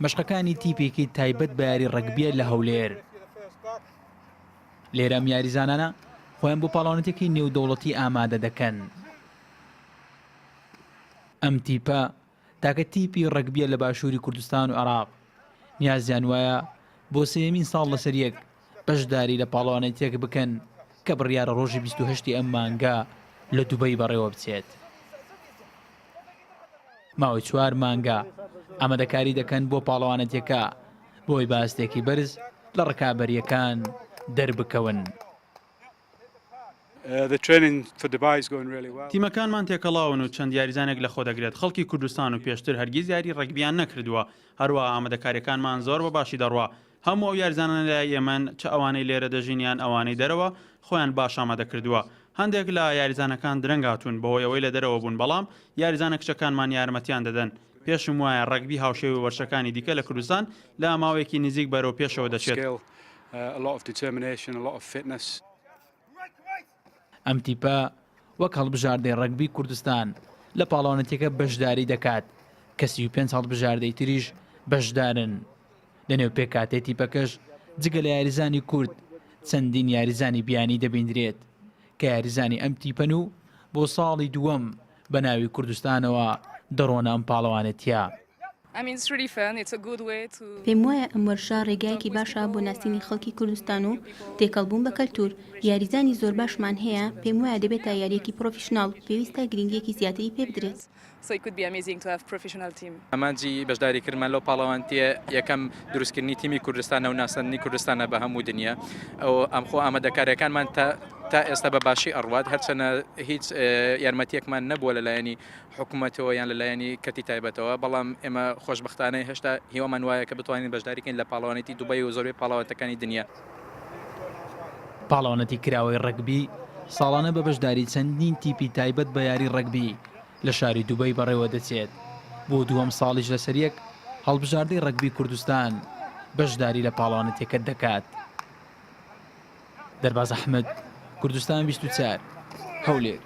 مەشقەکانی تیپێکی تایبەت بە یاری ڕەگبیە لە هەولێر. لێرەم یاریزانانە خۆیان بۆ پاڵاونەتێکی نێودەوڵەتی ئامادە دەکەن. ئەم تیپە تاکە تیپی ڕەگبیە لە باشووری کوردستان و عێراق. نیازیان وایە بۆ سێمین ساڵ لەسەر یەک بەشداری لە پاڵاوانێتێک بکەن کە بڕیارە ڕۆژی 28 ئەم مانگا لە دووبەی بەڕێوە بچێت. ماوەی 4 مانگا ئامادەکاری دەکەن بۆ پاڵەوانەتێکە بۆی باستێکی بەرز لە ڕکابەریەکان دەربکەون. تیمەکانمان تێکەڵاون و چەند یاریزانێک لە خۆ دەگرێت. خەڵکی کوردستان و پێشتر هەرگیز یاری ڕەگبیان نەکردووە. هەروە ئامادەکاریەکانمان زۆر بە باشی دەڕوا. هەموو ئەو یاریزانە لە یەمەن چ ئەوانەی لێرە دەژینیان ئەوانەی دەرەوە خۆیان باش ئامادە کردووە. هەندێک لە یاریزانەکان درەنگ هاتوون بەهۆی ئەوەی لە دەرەوە بوون، بەڵام یاریزانە کچەکانمان یارمەتیان دەدەن. پێشم وایە ڕەگبی هاوشێوی وەرشەکانی دیکە لە کوردستان لە ماوەیەکی نزیک بەرەو پێشەوە دەچێت. ئەم تیپە وەک هەڵبژاردەی ڕەگبی کوردستان لە پاڵاوانەتێکە بەشداری دەکات کە 35 هەڵبژاردەی تریش بەشدارن. لەنێو پێکاتێ تیپەکەش جگە لە یاریزانی کورد چەندین یاریزانی بیانی دەبیندرێت کە یاریزانی ئەم تیپەن و بۆ ساڵی دووەم بە ناوی کوردستانەوە دەڕۆنە ئەم پاڵەوانێتیە. پێم وایە ئەم وەرشە ڕێگایەکی باشە بۆ ناسینی خەڵکی کوردستان و تێکەڵبوون بە کەلتور. یاریزانی زۆر باشمان هەیە، پێم وایە دەبێتە یاریەکی پرۆفیشناڵ، پێویستە گرنگیەکی زیاتری پێ بدرێت. ئەمانجی بەشداریکردمان لەو پاڵەوانتیە یەکەم دروستکردنی تیمی کوردستانە و ناسەندنی کوردستانە بە هەموو دنیا. ئەو ئەمخۆ ئامادەکاریەکانمان تا ئێستا بە باشی ئەڕوات، هەرچەنە هیچ یارمەتیەکمان نەبووە لەلایەنی حکوومەتەوە یان لەلایەنی کەتی تایبەتەوە، بەڵام ئێمە خۆشبەختانەی هێشتا هیوامان وایە کە بتوانین بەشداریکەین لە پاڵەوانێتی دووبەی و زۆربەی پاڵەوانەتەکانی دنیا. پاڵەوانەتی کراوەی ڕەگبی ساڵانە بە بەشداری چەندین تیپی تایبەت بە یاری ڕەگبی لە شاری دووبەی بەڕێوە دەچێت. بۆ دووەم ساڵیش لەسەر یەک هەڵبژاردەی ڕەگبی کوردستان بەشداری لە پاڵەوانەتێکە دەکات. دەرباز ئەحمەد، کوردستان 24 هەولێر.